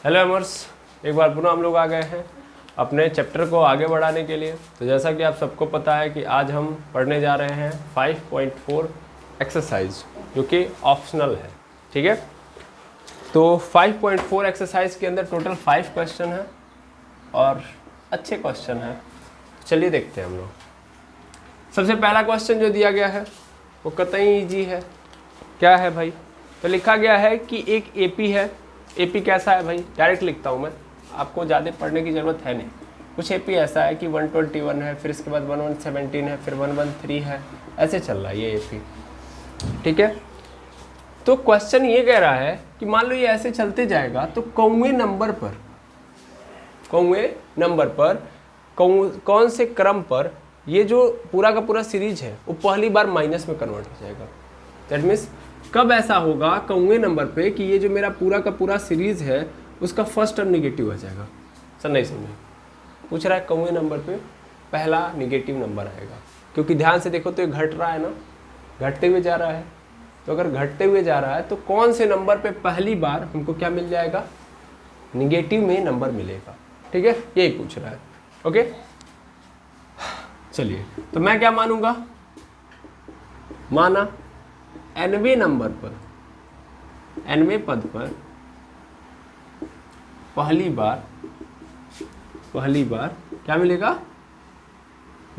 Hello एमर्स, एक बार पुनः हम लोग आ गए हैं अपने चैप्टर को आगे बढ़ाने के लिए। तो जैसा कि आप सबको पता है कि आज हम पढ़ने जा रहे हैं 5.4 एक्सरसाइज, जो कि ऑप्शनल है। ठीक है, तो 5.4 एक्सरसाइज के अंदर टोटल 5 क्वेश्चन है और अच्छे क्वेश्चन है। चलिए देखते हैं हम लोग। सबसे पहला क्वेश्चन जो दिया गया है वो कतई ईजी है। क्या है भाई? तो लिखा गया है कि एक एपी है। एपी कैसा है भाई? डायरेक्ट लिखता हूँ मैं, आपको ज़्यादा पढ़ने की ज़रूरत है नहीं। कुछ एपी ऐसा है कि 121 है, फिर इसके बाद 1117 है, फिर 113 है, ऐसे चल रहा है ये एपी। ठीक है, तो क्वेश्चन ये कह रहा है कि मान लो ये ऐसे चलते जाएगा तो कौवे नंबर पर कौन से क्रम पर ये जो पूरा का पूरा सीरीज है वो पहली बार माइनस में कन्वर्ट हो जाएगा। दैट मीन्स कब ऐसा होगा कौवे नंबर पे कि ये जो मेरा पूरा का पूरा सीरीज है उसका फर्स्ट टर्म निगेटिव आ जाएगा। सर नहीं समझे, पूछ रहा है कौवे नंबर पे पहला निगेटिव नंबर आएगा, क्योंकि ध्यान से देखो तो ये घट रहा है ना, घटते हुए जा रहा है। तो अगर घटते हुए जा रहा है तो कौन से नंबर पे पहली बार हमको क्या मिल जाएगा? निगेटिव में नंबर मिलेगा। ठीक है, यही पूछ रहा है। ओके, चलिए तो मैं क्या मानूंगा? माना nवें नंबर पर, nवें पद पर पहली बार क्या मिलेगा?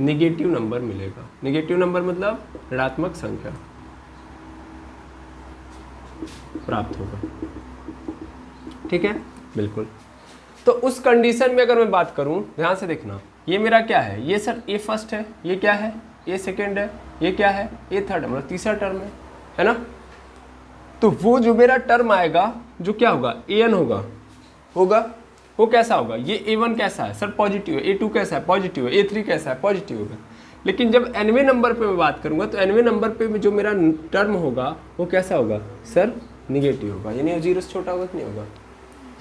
निगेटिव नंबर मिलेगा। निगेटिव नंबर मतलब ऋणात्मक संख्या प्राप्त होगा। ठीक है, बिल्कुल। तो उस कंडीशन में अगर मैं बात करूं, ध्यान से देखना, ये मेरा क्या है? ये सर ए फर्स्ट है, ये क्या है? ए सेकेंड है, ये क्या है? ए थर्ड, मतलब तीसरा टर्म है ना? तो वो जो मेरा टर्म आएगा जो क्या होगा? ए एन होगा वो कैसा होगा? ये A1 कैसा है सर? पॉजिटिव है। A2 कैसा है? पॉजिटिव है। A3 कैसा है? पॉजिटिव होगा। लेकिन जब nवें नंबर पे मैं बात करूंगा तो nवें नंबर पे जो मेरा टर्म होगा वो कैसा होगा सर? निगेटिव होगा, यानी 0 से छोटा होगा कि नहीं होगा?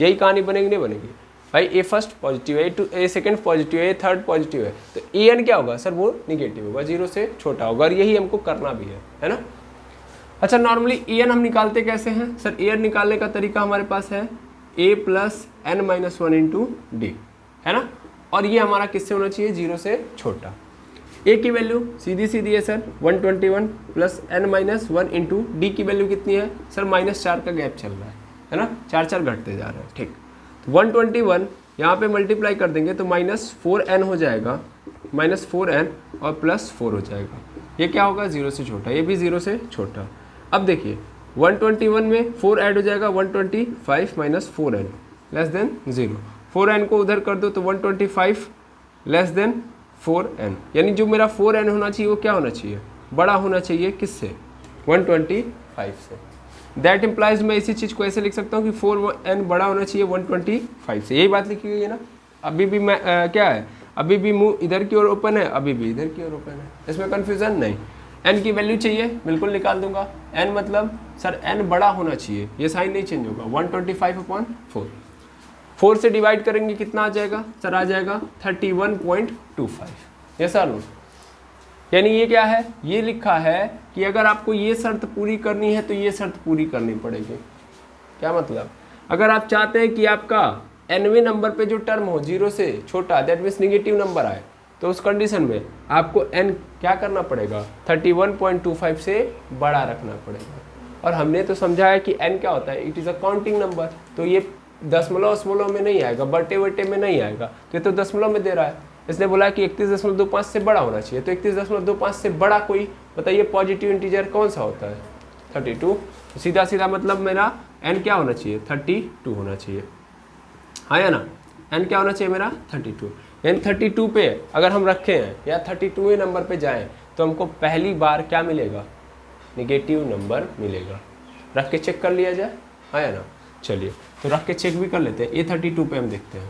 यही कहानी बनेगी नहीं बनेगी भाई? ए फर्स्ट पॉजिटिव है, ए सेकेंड पॉजिटिव है, ए थर्ड पॉजिटिव है, तो एन क्या होगा सर? वो निगेटिव होगा, 0 से छोटा होगा, और यही हमको करना भी है ना? अच्छा, नॉर्मली एन हम निकालते कैसे हैं सर? एन निकालने का तरीका हमारे पास है a plus N minus 1 into D, है ना? और ये हमारा किससे होना चाहिए? 0 से छोटा। a की वैल्यू सीधी सीधी है sir, 121 plus N minus 1 into D की वैल्यू कितनी है सर? -4 का गैप चल रहा है ना? 4 घटते जा रहे हैं। ठीक, तो 121 यहाँ पे मल्टीप्लाई कर देंगे तो -4n हो जाएगा, -4n और +4 हो जाएगा। ये क्या होगा? 0 से छोटा, ये भी 0 से छोटा। अब देखिए 121 में 4 ऐड हो जाएगा, 125 minus 4n less than 0। 4n को उधर कर दो तो 125 लेस देन 4n, यानी जो मेरा 4n होना चाहिए वो क्या होना चाहिए? बड़ा होना चाहिए किससे? 125 से। दैट इम्प्लाइज मैं इसी चीज़ को ऐसे लिख सकता हूँ कि 4n बड़ा होना चाहिए 125 से। यही बात लिखी हुई है ना? अभी भी मैं क्या है? अभी भी मुंह इधर की ओर ओपन है, अभी भी इधर की ओर ओपन है, इसमें कन्फ्यूजन नहीं। n की वैल्यू चाहिए, बिल्कुल निकाल दूंगा। n मतलब सर n बड़ा होना चाहिए, ये साइन नहीं चेंज होगा। 125/4, 4 से डिवाइड करेंगे कितना आ जाएगा सर? आ जाएगा 31.25। ये सर नो, यानी ये क्या है? ये लिखा है कि अगर आपको ये शर्त पूरी करनी है तो ये शर्त पूरी करनी पड़ेगी। क्या मतलब? अगर आप चाहते हैं कि आपका nवें नंबर पे जो टर्म हो 0 से छोटा, दैट मीन्स निगेटिव नंबर आए, तो उस कंडीशन में आपको n क्या करना पड़ेगा? 31.25 से बड़ा रखना पड़ेगा। और हमने तो समझा है कि n क्या होता है? It is a counting number. तो ये दशमलव में नहीं आएगा, बटे में नहीं आएगा, तो ये तो दशमलव में दे रहा है। इसने बोला कि 31.25 से बड़ा होना चाहिए, तो 31.25 से बड़ा कोई बताइए पॉजिटिव इंटीजर कौन सा होता है? 32। तो सीधा सीधा मतलब मेरा n क्या होना चाहिए? 32 होना चाहिए, हाँ या ना? n क्या होना चाहिए मेरा? 32। यानी 32 पे अगर हम रखे हैं या 32वें नंबर पे जाएं तो हमको पहली बार क्या मिलेगा? निगेटिव नंबर मिलेगा। रख के चेक कर लिया जाए, हाँ या ना? चलिए तो रख के चेक भी कर लेते हैं। A32 पे हम देखते हैं।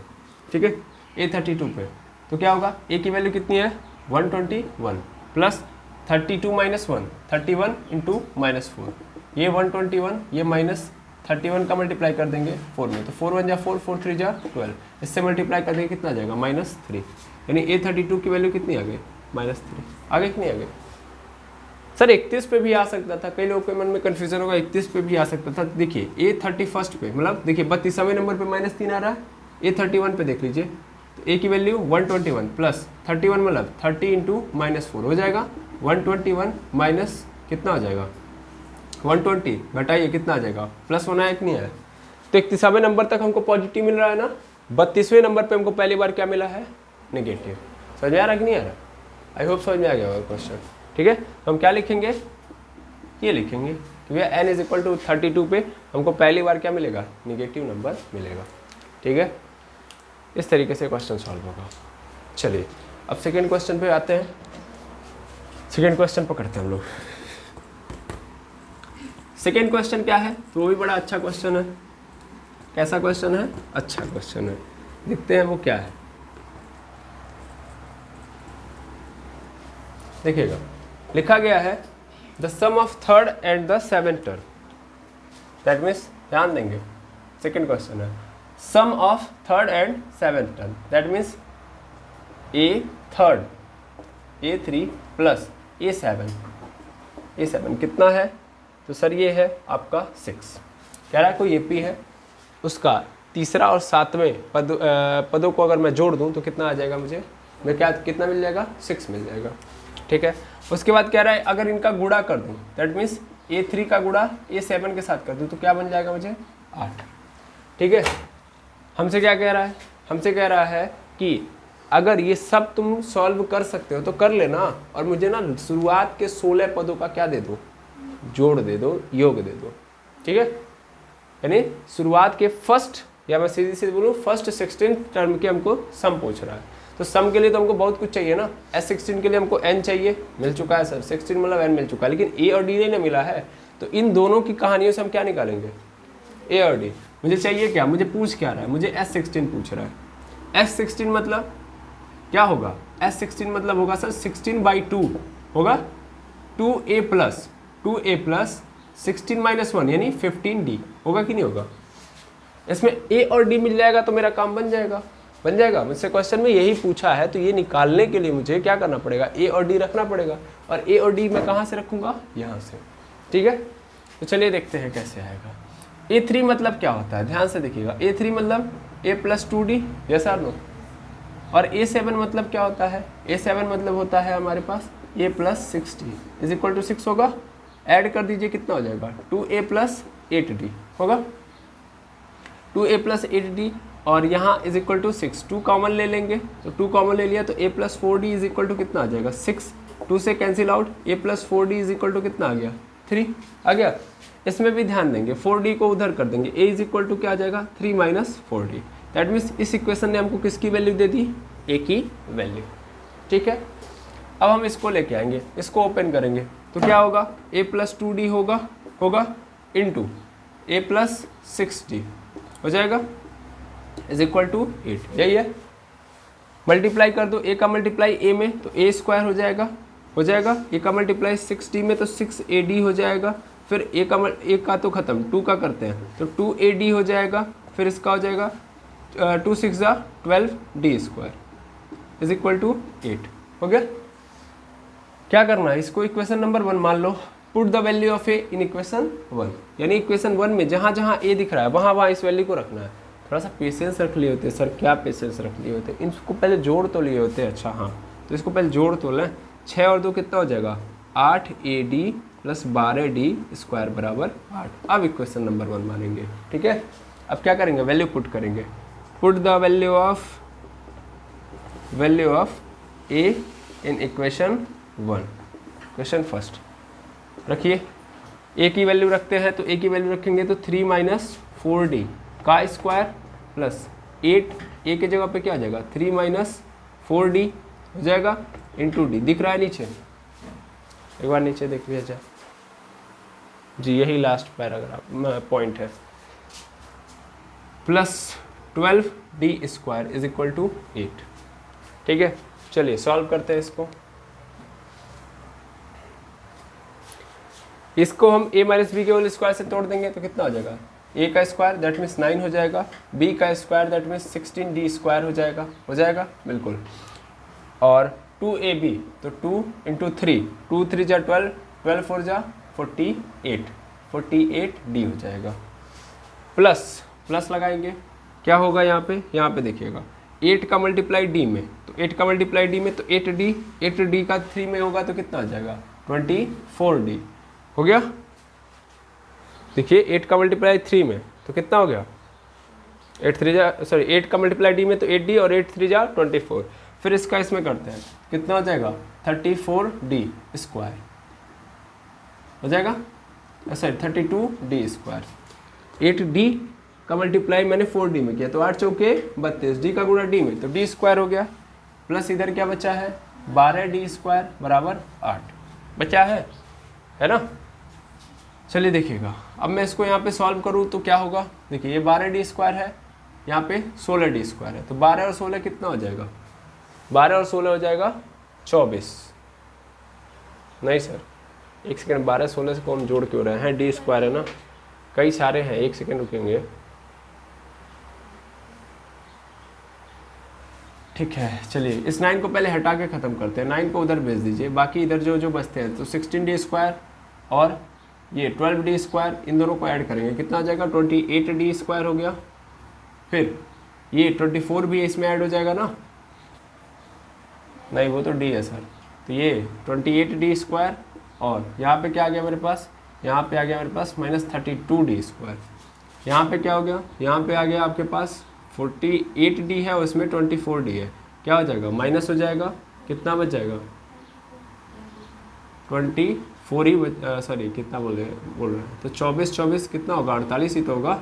ठीक है, A32 पे तो क्या होगा? a की वैल्यू कितनी है? 121 प्लस 32 माइनस 1, 31 इंटू -4, ये 121, ये -31 का मल्टीप्लाई कर देंगे 4 में, तो 4 1 जा 4, 4 3 जा 12, इससे मल्टीप्लाई कर देंगे कितना आ जाएगा? -3। यानी A32 की वैल्यू कितनी आ गई? -3 आ गई कि नहीं आ गई? सर 31 पे भी आ सकता था, कई लोगों के मन में कन्फ्यूजन होगा, 31 पे भी आ सकता था। देखिए ए 31 पे, मतलब देखिए 32वें नंबर पे -3 आ रहा है, ए 31 पे देख लीजिए, तो ए की वैल्यू 121 प्लस 31 मतलब 30 इंटू -4 हो जाएगा 121 माइनस कितना हो जाएगा 120, घटाइए कितना आ जाएगा, प्लस होना है कि नहीं है। तो 31वें नंबर तक हमको पॉजिटिव मिल रहा है ना, 32वें नंबर पे हमको पहली बार क्या मिला है, नेगेटिव। समझ में आ रहा है कि नहीं आ रहा, आई होप समझ में आ गया होगा क्वेश्चन। ठीक है, तो हम क्या लिखेंगे, ये लिखेंगे कि भैया n इज इक्वल टू 32 पे हमको पहली बार क्या मिलेगा, निगेटिव नंबर मिलेगा। ठीक है, इस तरीके से क्वेश्चन सॉल्व होगा। चलिए अब सेकेंड क्वेश्चन पे आते हैं। सेकेंड क्वेश्चन पकड़ते हैं हम लोग। सेकेंड क्वेश्चन क्या है, तो वो भी बड़ा अच्छा क्वेश्चन है। कैसा क्वेश्चन है, अच्छा क्वेश्चन है, देखते हैं वो क्या है। देखिएगा लिखा गया है the sum of third and the seventh term, that means ध्यान देंगे, सेकेंड क्वेश्चन है sum of third and seventh term, that means a third A3 plus A7 कितना है, तो सर ये है आपका 6। कह रहा है कोई AP है, उसका तीसरा और सातवें पदों को अगर मैं जोड़ दूं तो कितना आ जाएगा मुझे, मैं क्या कितना मिल जाएगा, 6 मिल जाएगा। ठीक है, उसके बाद कह रहा है अगर इनका गुणा कर दूं, दैट मीन्स A3 का गुणा A7 के साथ कर दूं तो क्या बन जाएगा मुझे, 8। ठीक है, हमसे क्या कह रहा है, हमसे कह रहा है कि अगर ये सब तुम सॉल्व कर सकते हो तो कर लेना, और मुझे ना शुरुआत के 16 पदों का क्या दे दो, जोड़ दे दो, योग दे दो। ठीक है, यानी शुरुआत के फर्स्ट, या मैं सीधी सीधी बोलूँ फर्स्ट 16 टर्म के हमको सम पूछ रहा है। तो सम के लिए तो हमको बहुत कुछ चाहिए ना, S16 के लिए हमको n चाहिए, मिल चुका है सर, 16 मतलब n मिल चुका है, लेकिन A और D नहीं ना मिला है। तो इन दोनों की कहानियों से हम क्या निकालेंगे, A और D। मुझे चाहिए क्या, मुझे पूछ क्या रहा है, मुझे S16 पूछ रहा है। S16 मतलब क्या होगा, S16 मतलब होगा सर 16/2 होगा 2A प्लस 16 - 1 यानी 15D होगा कि नहीं होगा। इसमें A और D मिल जाएगा तो मेरा काम बन जाएगा, बन जाएगा। मुझसे क्वेश्चन में यही पूछा है, तो ये निकालने के लिए मुझे क्या करना पड़ेगा, A और D रखना पड़ेगा, और A और D मैं कहाँ से रखूँगा, यहाँ से। ठीक है, तो चलिए देखते हैं कैसे आएगा। A3 मतलब क्या होता है, ध्यान से देखिएगा, A3 मतलब A + 2D, यस और नो। और A7 मतलब क्या होता है, A7 मतलब होता है हमारे पास A + 6D is equal to 6 होगा। ऐड कर दीजिए कितना हो जाएगा, 2A + 8D होगा, 2A + 8D, और यहाँ इज इक्वल टू 6, 2 कॉमन ले लेंगे, तो 2 कॉमन ले लिया तो A + 4D is equal to कितना आ जाएगा, 6, 2 से cancel out, A + 4D is equal to कितना आ गया, 3 आ गया। इसमें भी ध्यान देंगे, 4D को उधर कर देंगे, A इज इक्वल टू क्या आ जाएगा, 3 - 4D। दैट मीन्स इस इक्वेशन ने हमको किसकी वैल्यू दे दी, A की वैल्यू। ठीक है, अब हम इसको लेके आएंगे, इसको ओपन करेंगे तो क्या होगा, A + 2D होगा इंटू A + 6D हो जाएगा इज इक्वल टू 8, यही है। मल्टीप्लाई कर दो, A का मल्टीप्लाई A में तो A² हो जाएगा, A का मल्टीप्लाई 6D में तो 6AD हो जाएगा, फिर A का तो खत्म, 2 का करते हैं तो 2AD हो जाएगा, फिर इसका हो जाएगा 2 × 6 = 12D² इज इक्वल टू 8 हो गया। क्या करना है, इसको इक्वेशन नंबर 1 मान लो, put the value of A in equation 1, यानी इक्वेशन 1 में जहाँ जहाँ A दिख रहा है वहाँ इस वैल्यू को रखना है। थोड़ा सा पेशेंस रख लिए होते सर, क्या पेशेंस रख लिए होते, इनको पहले जोड़ तो लिए होते। अच्छा हाँ, तो इसको पहले जोड़ तो लें, 6 और 2 कितना हो जाएगा, 8AD + 12D² बराबर 8। अब इक्वेशन नंबर 1 मानेंगे। ठीक है, अब क्या करेंगे, वैल्यू पुट करेंगे, put the value of A in equation 1, question first रखिए। A की वैल्यू रखते हैं, तो A की वैल्यू रखेंगे तो 3 - 4D का स्क्वायर प्लस 8, A की जगह पे क्या आ जाएगा, 3 - 4D हो जाएगा इंटू D, दिख रहा है नीचे, एक बार नीचे देख लिया जाए जी, यही लास्ट पैराग्राफ पॉइंट है, plus 12D² is equal to 8। ठीक है, चलिए सॉल्व करते हैं इसको हम A - B के होल स्क्वायर से तोड़ देंगे तो कितना हो जाएगा, A का स्क्वायर दैट मीन्स 9 हो जाएगा, B का स्क्वायर दैट मीन्स 16D² हो जाएगा बिल्कुल, और 2AB तो 2 × 3, 2 × 3 = 12, 12 4 जा 48, 48D हो जाएगा। प्लस लगाएंगे, क्या होगा यहाँ पे देखिएगा 8 का मल्टीप्लाई डी में, तो 8 का मल्टीप्लाई डी में तो 8D, 8D का 3 में होगा तो कितना आ जाएगा 24D हो गया। देखिए 8 का मल्टीप्लाई 3 में तो कितना हो गया 8 का मल्टीप्लाई डी में तो 8D और 8 3 जा 24। फिर इसका इसमें करते हैं, कितना हो जाएगा 34D स्क्वायर हो जाएगा, सॉरी 32D स्क्वायर। 8D का मल्टीप्लाई मैंने 4D में किया तो 8 चौके 32, D का गुणा D में तो D स्क्वायर हो गया, प्लस इधर क्या बचा है 12D स्क्वायर बराबर 8 बचा है ना। चलिए देखिएगा, अब मैं इसको यहाँ पे सॉल्व करूँ तो क्या होगा, देखिए ये 12D स्क्वायर है, यहाँ पे 16D स्क्वायर है, तो 12 और 16 कितना हो जाएगा 12 और 16 हो जाएगा 24। नहीं सर एक सेकेंड, 12 16 से कौन जोड़ क्यों रहे हैं, D स्क्वायर है ना, कई सारे हैं, एक सेकेंड रुकेंगे। ठीक है चलिए इस 9 को पहले हटा के ख़त्म करते हैं, 9 को उधर भेज दीजिए, बाकी इधर जो बचते हैं तो 16D स्क्वायर और ये 12D स्क्वायर, इन दोनों को ऐड करेंगे कितना आ जाएगा 28D स्क्वायर हो गया। फिर ये 24 भी इसमें ऐड हो जाएगा ना, नहीं वो तो D है सर, तो ये 28D स्क्वायर और यहाँ पे क्या आ गया मेरे पास, यहाँ पे आ गया मेरे पास -32D स्क्वायर। यहाँ पे क्या हो गया, यहाँ पे आ गया आपके पास 48D है और इसमें 24D है, क्या हो जाएगा माइनस हो जाएगा, कितना बच जाएगा 24 ही सॉरी कितना बोल रहे हैं तो 24 कितना होगा 48 ही तो होगा,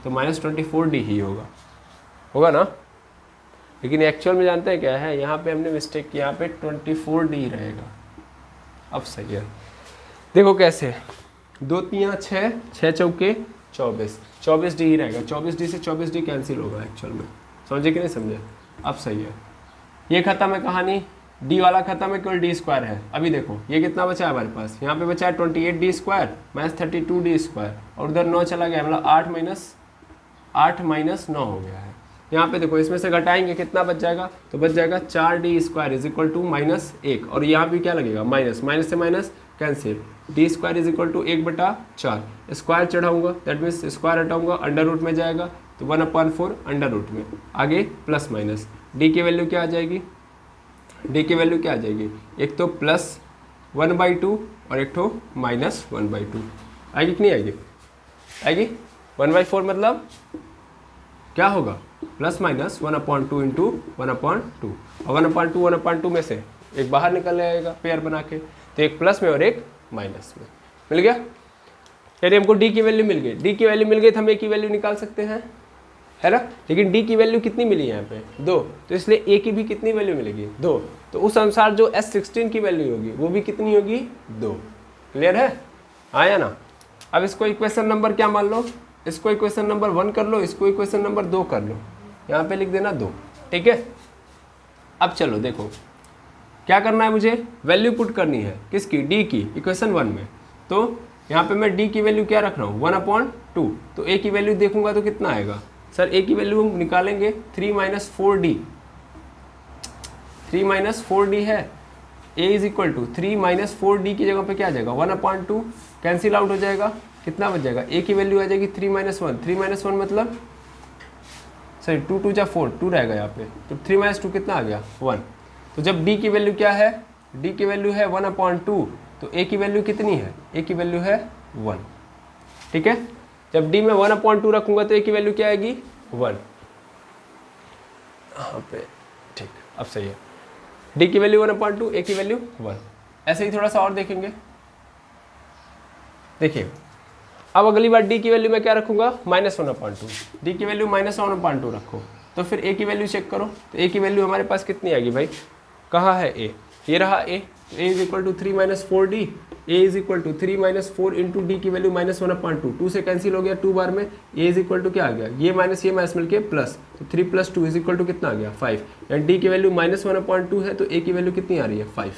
तो -24D ही होगा ना। लेकिन एक्चुअल में जानते हैं क्या है, यहाँ पे हमने मिस्टेक किया, यहाँ पे 24D रहेगा। अब सही है, देखो कैसे 2 3 6, 6 चौके 24, 24D ही रहेगा, 24D से 24D कैंसिल होगा एक्चुअल में, समझे कि नहीं समझे। अब सही है, ये खत्म है कहानी, D वाला खत्म है, केवल D स्क्वायर है। अभी देखो ये कितना बचा है हमारे पास, यहाँ पे बचा है 28D स्क्वायर -32D स्क्वायर और उधर 9 चला गया, मतलब 8 माइनस 9 हो गया है। यहाँ पे देखो इसमें से घटाएंगे कितना बच जाएगा, तो बच जाएगा 4D square is equal to -1 और यहाँ भी क्या लगेगा माइनस से minus cancel, D square is equal to 1/4, square चढ़ाऊंगा दैट मीन्स स्क्वायर हटाऊंगा अंडर रूट में जाएगा तो 1/4 अंडर रूट में, आगे प्लस माइनस, D की वैल्यू क्या आ जाएगी, D की वैल्यू क्या आ जाएगी, एक तो +1/2 और एक तो -1/2 आएगी कि नहीं आएगी 1/4 मतलब क्या होगा ±1/2 इंटू 1/2 और 1/2 में से एक बाहर निकल आएगा पेयर बना के, तो एक प्लस में और एक माइनस में, मिल गया। यानी हमको D की वैल्यू मिल गई, D की वैल्यू मिल गई तो हम A की वैल्यू निकाल सकते हैं, है ना। लेकिन D की वैल्यू कितनी मिली यहाँ पे 2, तो इसलिए A की भी कितनी वैल्यू मिलेगी 2, तो उस अनुसार जो S16 की वैल्यू होगी वो भी कितनी होगी 2। क्लियर है, हाँ या ना। अब इसको इक्वेशन नंबर क्या मान लो, इसको इक्वेशन नंबर 1 कर लो, इसको इक्वेशन नंबर 2 कर लो, यहाँ पे लिख देना 2, ठीक है। अब चलो देखो क्या करना है, मुझे वैल्यू पुट करनी है किसकी, D की, इक्वेशन 1 में। तो यहाँ पे मैं D की वैल्यू क्या रख रहा हूँ 1/2, तो A की वैल्यू देखूंगा तो कितना आएगा सर, A की वैल्यू हम निकालेंगे 3 - 4D, 3 - 4D है, A is equal to 3 - 4D की जगह पे क्या आ जाएगा 1/2 कैंसिल आउट हो जाएगा, कितना बच जाएगा, A की वैल्यू आ जाएगी 3 - 1, 3 - 1 मतलब सॉरी 2 2 जा 4, 2 रहेगा यहाँ पे, तो 3 - 2 कितना आ गया 1। तो जब D की वैल्यू क्या है, D की वैल्यू है 1/2, तो A की वैल्यू कितनी है, A की वैल्यू है 1, ठीक है। जब D में 1/2 रखूंगा तो A की वैल्यू क्या आएगी 1, यहाँ पे ठीक, अब सही है, D की वैल्यू 1/2, A की वैल्यू 1। ऐसे ही थोड़ा सा और देखेंगे, देखिए अब अगली बार D की वैल्यू मैं क्या रखूंगा -1/2, D की वैल्यू -1/2 रखो, तो फिर A की वैल्यू चेक करो, तो A की वैल्यू हमारे पास कितनी आएगी भाई, कहाँ है A, ये रहा A, तो A is equal to 3 - 4D, A is equal to 3 - 4 into D की वैल्यू -1/2, 2 से कैंसिल हो गया 2 बार में, A इज इक्वल टू क्या आ गया, ये माइनस मिलके प्लस, तो 3 + 2 इज इक्वल टू कितना आ गया 5, यानी D की वैल्यू -1/2 है तो A की वैल्यू कितनी आ रही है 5,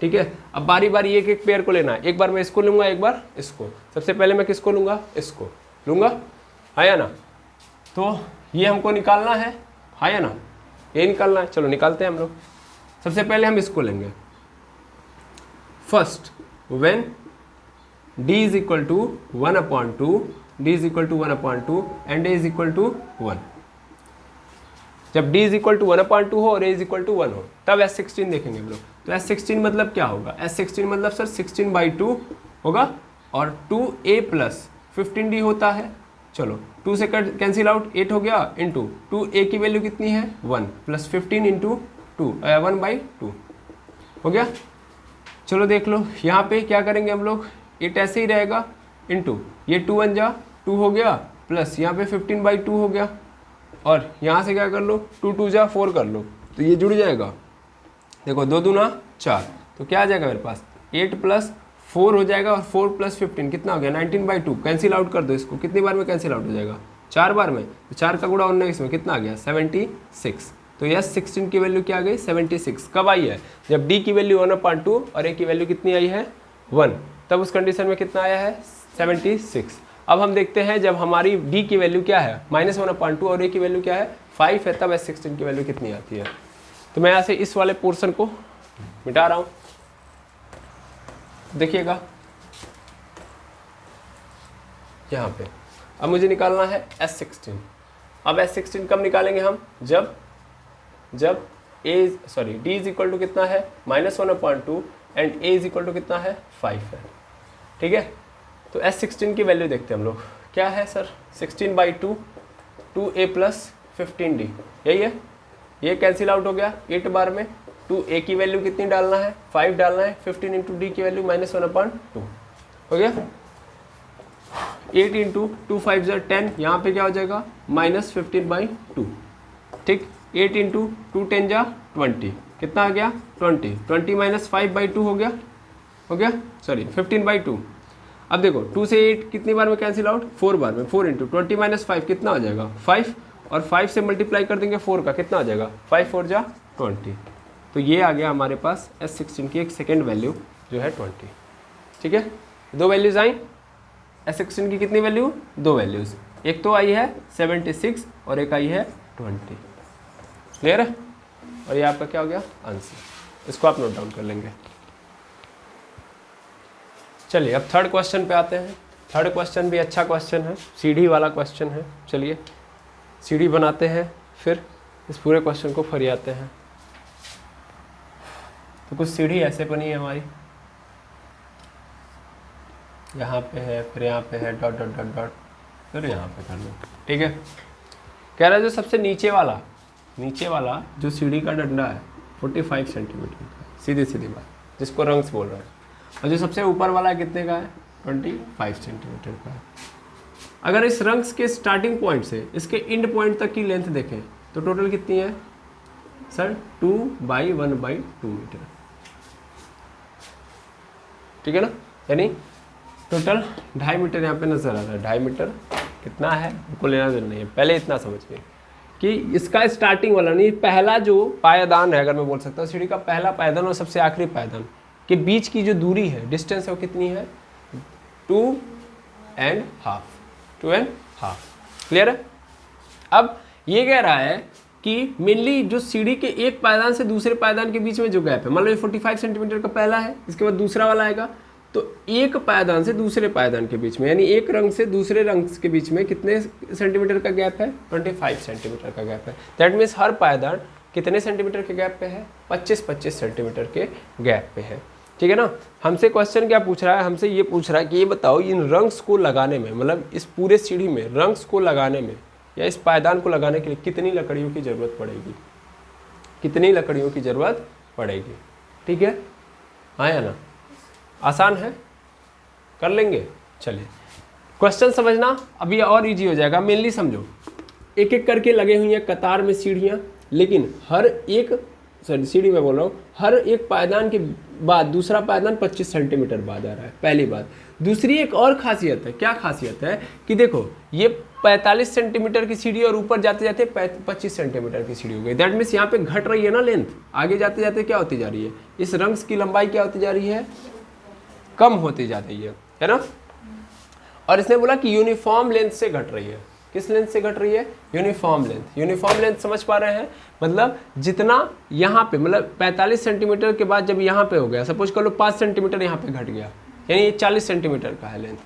ठीक है। अब बारी बारी एक एक पेयर को लेना है, एक बार मैं इसको लूंगा एक बार इसको, सबसे पहले मैं किसको लूंगा, इसको लूंगा, हाँ या ना। तो ये हमको निकालना है, हाँ या ना, ये निकालना है, चलो निकालते हैं हम लोग। सबसे पहले हम इसको लेंगे, first when D is equal to 1/2, D is equal to 1/2 and A is equal to 1। जब d इज इक्वल टू 1/2 हो और a इज इक्वल टू 1 हो तब S16 देखेंगे हम लोग। तो S16 मतलब क्या होगा, S16 मतलब सर 16/2 होगा और 2a प्लस 15d होता है। चलो 2 से कैंसिल आउट, 8 हो गया इंटू 2a की वैल्यू कितनी है 1 प्लस 15 इंटू 1/2 हो गया। चलो देख लो यहाँ पे क्या करेंगे हम लोग, 8 ऐसे ही रहेगा इंटू ये 2 1 जा 2 हो गया प्लस यहाँ पे 15/2 हो गया और यहाँ से क्या कर लो 2 2 जा 4 कर लो तो ये जुड़ जाएगा। देखो 2 दूना 4 तो क्या आ जाएगा मेरे पास 8 प्लस 4 हो जाएगा और 4 प्लस 15 कितना हो गया 19/2। कैंसिल आउट कर दो इसको, कितनी बार में कैंसिल आउट हो जाएगा 4 बार में। तो 4 का गुणा 19 में कितना आ गया 76। तो यस 16 की वैल्यू क्या आ गई 76। कब आई है, जब d की वैल्यू 1/2 और a की वैल्यू कितनी आई है 1, तब उस कंडीशन में कितना आया है 76। अब हम देखते हैं जब हमारी d की वैल्यू क्या है -1/2 और a की वैल्यू क्या है 5 है, तब S16 की वैल्यू कितनी आती है। तो मैं यहाँ से इस वाले पोर्शन को मिटा रहा हूँ, देखिएगा यहाँ पे। अब मुझे निकालना है S16। अब S16 कब निकालेंगे हम, जब d इज इक्वल टू कितना है -1/2 and a is equal to कितना है 5 है। ठीक है, तो S16 की वैल्यू देखते हैं हम लोग, क्या है सर 16/2 2a प्लस 15d, यही है। ये कैंसिल आउट हो गया 8 बार में। 2a की वैल्यू कितनी डालना है 5 डालना है, 15 इंटू d की वैल्यू -1/2 हो गया। 8 इंटू 2 5 10, यहाँ पे क्या हो जाएगा -15/2। ठीक, 8 इंटू 2 10 20, कितना आ गया 20 -5/2 हो गया सॉरी 15/2। अब देखो 2 से 8 कितनी बार में कैंसिल आउट 4 बार में। 4 इंटू 20 -5 कितना आ जाएगा 5 और 5 से मल्टीप्लाई कर देंगे 4 का, कितना आ जाएगा 5 4 20। तो ये आ गया हमारे पास S16 की एक सेकेंड वैल्यू जो है 20। ठीक है, 2 वैल्यूज आई S16 की, कितनी वैल्यू 2 वैल्यूज, एक तो आई है 76 और एक आई है 20। क्लियर है, और ये आपका क्या हो गया आंसर। इसको आप नोट डाउन कर लेंगे। चलिए अब थर्ड क्वेश्चन पे आते हैं। थर्ड क्वेश्चन भी अच्छा क्वेश्चन है, सीढ़ी वाला क्वेश्चन है। चलिए सीढ़ी बनाते हैं, फिर इस पूरे क्वेश्चन को फरियाते हैं। तो कुछ सीढ़ी ऐसे बनी है हमारी, यहाँ पे है, फिर यहाँ पे है, डॉट डॉट डॉट डॉट, फिर यहाँ पे कर लो। ठीक है, कह रहा है जो सबसे नीचे वाला जो सीढ़ी का डंडा है 45 सेंटीमीटर का, सीधी सीधी बात, जिसको रंग्स बोल रहा है, और जो सबसे ऊपर वाला कितने का है 25 सेंटीमीटर का है। अगर इस रंग्स के स्टार्टिंग पॉइंट से इसके एंड पॉइंट तक की लेंथ देखें तो टोटल कितनी है सर 2/1/2 मीटर। ठीक है ना, यानी टोटल 2.5 मीटर यहाँ पे नजर आ रहा है। 2.5 मीटर कितना है उनको लेना देना नहीं है, पहले इतना समझिए कि इसका स्टार्टिंग वाला नहीं, पहला जो पायदान है, अगर मैं बोल सकता हूँ सीढ़ी का पहला पायदान और सबसे आखिरी पायदान के बीच की जो दूरी है, डिस्टेंस है, वो कितनी है 2.5। क्लियर है। अब ये कह रहा है कि मेनली जो सीढ़ी के एक पायदान से दूसरे पायदान के बीच में जो गैप है, मान लो 45 सेंटीमीटर का पहला है, इसके बाद दूसरा वाला आएगा, तो एक पायदान से दूसरे पायदान के बीच में, यानी एक रंग से दूसरे रंग के बीच में कितने सेंटीमीटर का गैप है 25 सेंटीमीटर का गैप है। दैट मीन्स हर पायदान कितने सेंटीमीटर के गैप पे है 25 सेंटीमीटर के गैप पे है। ठीक है ना। हमसे क्वेश्चन क्या पूछ रहा है, हमसे ये पूछ रहा है कि ये बताओ इन रंग्स को लगाने में, मतलब इस पूरे सीढ़ी में रंग्स को लगाने में या इस पायदान को लगाने के लिए कितनी लकड़ियों की ज़रूरत पड़ेगी, कितनी लकड़ियों की ज़रूरत पड़ेगी। ठीक है, हाँ या ना, आसान है, कर लेंगे। चलिए क्वेश्चन समझना अभी और इजी हो जाएगा। मेनली समझो, एक एक करके लगे हुई हैं कतार में सीढ़ियाँ, लेकिन हर एक सीढ़ी में बोल रहा हूँ, हर एक पायदान के बाद दूसरा पायदान 25 सेंटीमीटर बाद आ रहा है, पहली बात। दूसरी एक और खासियत है, क्या खासियत है कि देखो ये 45 सेंटीमीटर की सीढ़ी और ऊपर जाते जाते 25 सेंटीमीटर की सीढ़ी हो गई। दैट मीन्स यहाँ पे घट रही है ना लेंथ, आगे जाते जाते क्या होती जा रही है, इस रंग्स की लंबाई क्या होती जा रही है, कम होती जा रही है ना। और इसने बोला कि यूनिफॉर्म लेंथ से घट रही है। किस लेंथ से घट रही है, यूनिफॉर्म लेंथ। यूनिफॉर्म लेंथ समझ पा रहे हैं, मतलब जितना यहाँ पे, मतलब 45 सेंटीमीटर के बाद जब यहाँ पे हो गया, सपोज कर लो 5 सेंटीमीटर यहाँ पे घट गया, यानी ये 40 सेंटीमीटर का है लेंथ।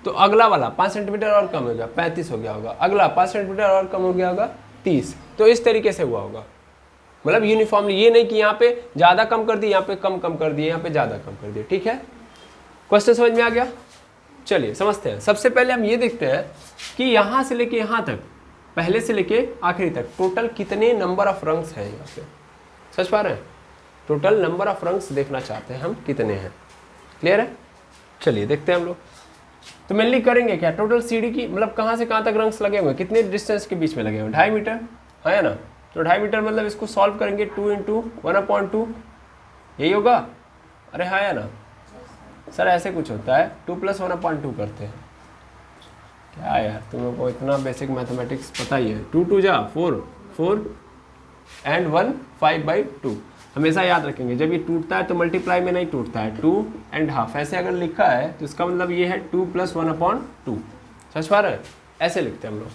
तो अगला वाला 5 सेंटीमीटर और कम हो गया, 35 हो गया होगा। अगला 5 सेंटीमीटर और कम हो गया होगा, 30। तो इस तरीके से हुआ होगा, मतलब यूनिफॉर्मली, ये नहीं कि यहाँ पे ज़्यादा कम कर दिए, यहाँ पे कम कर दिए, यहाँ पे ज़्यादा कम कर दिए। ठीक है, क्वेश्चन समझ में आ गया? चलिए समझते हैं। सबसे पहले हम ये देखते हैं कि यहाँ से लेके यहाँ तक, पहले से लेके आखिरी तक टोटल कितने नंबर ऑफ रंग्स हैं यहाँ पे। समझ पा रहे हैं? टोटल नंबर ऑफ रंग्स देखना चाहते हैं हम कितने हैं। क्लियर है? चलिए देखते हैं हम लोग। तो मेनली करेंगे क्या, टोटल सीढ़ी की मतलब कहाँ से कहाँ तक रंग्स लगे हुए, कितने डिस्टेंस के बीच में लगे हुए, 2.5 मीटर है ना। तो 2.5 मीटर मतलब इसको सॉल्व करेंगे 2 × 1/2, यही होगा। अरे हाँ या ना सर, ऐसे कुछ होता है, 2 + 1/2 करते हैं। क्या यार तुम लोग को इतना बेसिक मैथमेटिक्स पता ही है। 2 × 2 = 4, 4 एंड 1 5/2। हमेशा याद रखेंगे, जब ये टूटता है तो मल्टीप्लाई में नहीं टूटता है, 2.5 ऐसे अगर लिखा है तो इसका मतलब ये है 2 + 1/2। समझ पा रहे हैं? ऐसे लिखते हैं हम लोग।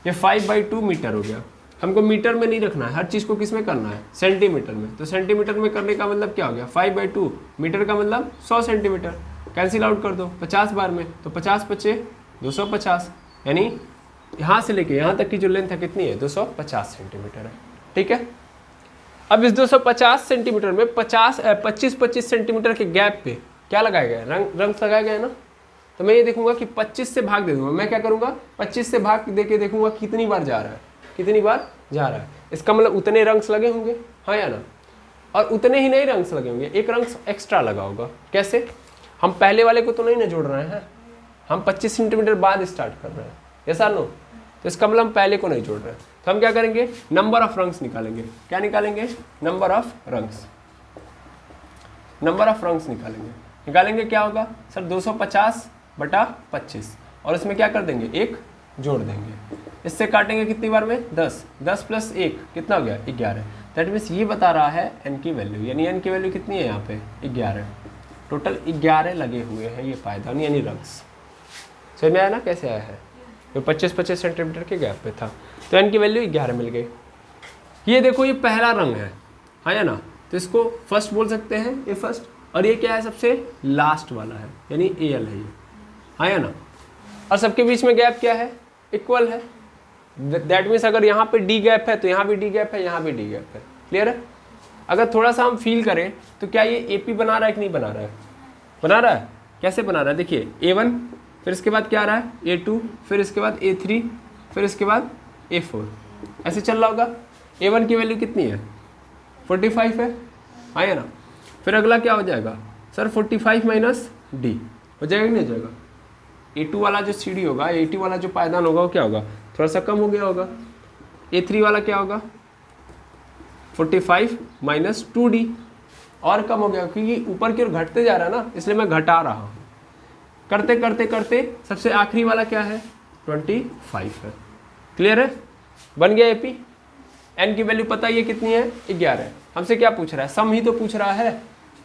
ये 5/2 मीटर हो गया। हमको मीटर में नहीं रखना है, हर चीज़ को किस में करना है, सेंटीमीटर में। तो सेंटीमीटर में करने का मतलब क्या हो गया, 5/2 मीटर का मतलब 100 सेंटीमीटर। कैंसिल आउट कर दो 50 बार में, तो 50 × 5 = 250, यानी यहाँ से लेके यहाँ तक की जो लेंथ है कितनी है, 250 सेंटीमीटर है। ठीक है, अब इस 250 सेंटीमीटर में 25 सेंटीमीटर के गैप पे क्या लगाया गया है, रंग लगाया गया है ना। तो मैं ये देखूंगा कि 25 से भाग दे दूंगा। मैं क्या करूंगा, 25 से भाग दे के देखूंगा कितनी बार जा रहा है, कितनी बार जा रहा है। इसका मतलब उतने रंग्स लगे होंगे, हाँ या ना। और उतने ही नहीं रंग्स लगे होंगे, एक रंग एक्स्ट्रा लगा होगा। कैसे, हम पहले वाले को तो नहीं ना जोड़ रहे हैं, हम 25 सेंटीमीटर बाद स्टार्ट कर रहे हैं, ऐसा नो। तो इसका मतलब हम पहले को नहीं जोड़ रहे हैं। तो हम क्या करेंगे, नंबर ऑफ रंग्स निकालेंगे। क्या निकालेंगे, number of rungs. Number of rungs निकालेंगे क्या होगा सर, 250/25, और इसमें क्या कर देंगे, एक जोड़ देंगे। इससे काटेंगे कितनी बार में, 10 + 1 कितना हो गया, 11। दैट मीन्स ये बता रहा है n की वैल्यू, यानी n की वैल्यू कितनी है यहाँ पे, 11। टोटल 11 लगे हुए हैं ये पायदान यानी रंग्स। समझ में आया ना कैसे आया है, तो 25 सेंटीमीटर के गैप पे था। तो n की वैल्यू 11 मिल गई। ये देखो, ये पहला रंग है, हाँ या ना। तो इसको फर्स्ट बोल सकते हैं, ये फर्स्ट। और ये क्या है, सबसे लास्ट वाला है, यानी AL है ये, हाँ या ना। और सबके बीच में गैप क्या है, इक्वल है। दैट मीन्स अगर यहाँ पे D गैप है तो यहाँ भी D गैप है, यहाँ भी D गैप है। क्लियर है? अगर थोड़ा सा हम फील करें तो क्या ये AP बना रहा है कि नहीं बना रहा है, बना रहा है। कैसे बना रहा है, देखिए A1, फिर इसके बाद क्या आ रहा है, A2, फिर इसके बाद A3, फिर इसके बाद A4, ऐसे चल रहा होगा। A1 की वैल्यू कितनी है, 45 है, हाँ या ना। फिर अगला क्या हो जाएगा सर, 45 - D हो जाएगा कि नहीं हो जाएगा। A2 वाला जो सीढ़ी होगा, A2 वाला जो पायदान होगा वो क्या होगा, थोड़ा सा कम हो गया होगा। A3 वाला क्या होगा, 45 - 2D, और कम हो गया, क्योंकि ऊपर की ओर घटते जा रहा है ना, इसलिए मैं घटा रहा हूँ। करते करते करते सबसे आखिरी वाला क्या है, 25 है। क्लियर है, बन गया AP। n की वैल्यू पता है ये कितनी है, 11। हमसे क्या पूछ रहा है, सम ही तो पूछ रहा है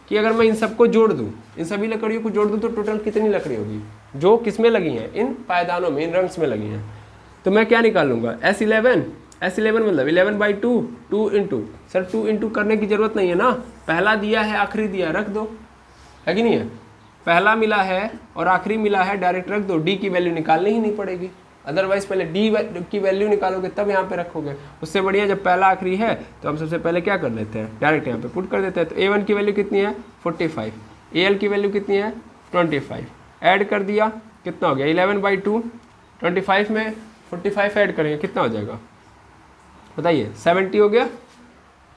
कि अगर मैं इन सबको जोड़ दूं, इन सभी लकड़ियों को जोड़ दूं तो टोटल कितनी लकड़ी होगी, जो किस में लगी हैं, इन पायदानों में, इन रंग्स में लगी हैं। तो मैं क्या निकालूंगा, S11 मतलब 11/2, 2 × सर 2 × करने की जरूरत नहीं है ना, पहला दिया है आखिरी दिया, रख दो, है कि नहीं है। पहला मिला है और आखिरी मिला है, डायरेक्ट रख दो। D की वैल्यू निकालनी ही नहीं पड़ेगी, अदरवाइज पहले D की वैल्यू निकालोगे तब यहाँ पे रखोगे। उससे बढ़िया जब पहला आखिरी है तो हम सबसे पहले क्या कर लेते हैं, डायरेक्ट यहाँ पे पुट कर देते हैं। तो A1 की वैल्यू कितनी है, 45, AL की वैल्यू कितनी है, 25, ऐड कर दिया, कितना हो गया, 11/2, 25 में 45 ऐड करेंगे कितना हो जाएगा बताइए, 70 हो गया।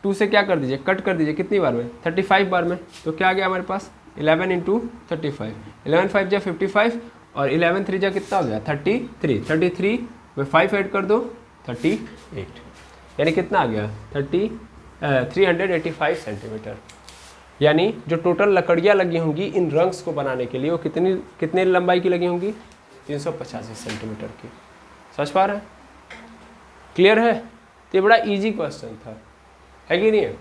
2 से क्या कर दीजिए, कट कर दीजिए, कितनी बार में, 35 बार में। तो क्या आ गया हमारे पास, 11 × 35, 11 5 जा 55, और 11 3 जा कितना हो गया, 33, 33 में 5 ऐड कर दो, 38, यानी कितना आ गया, 385 सेंटीमीटर। यानी जो टोटल लकड़ियाँ लगी होंगी इन रंग्स को बनाने के लिए वो कितने लंबाई की लगी होंगी, 385 सेंटीमीटर की। समझ पा रहे हैं, क्लियर है। तो ये बड़ा इजी क्वेश्चन था, है कि नहीं है,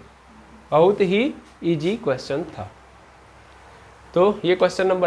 बहुत ही इजी क्वेश्चन था। तो ये क्वेश्चन नंबर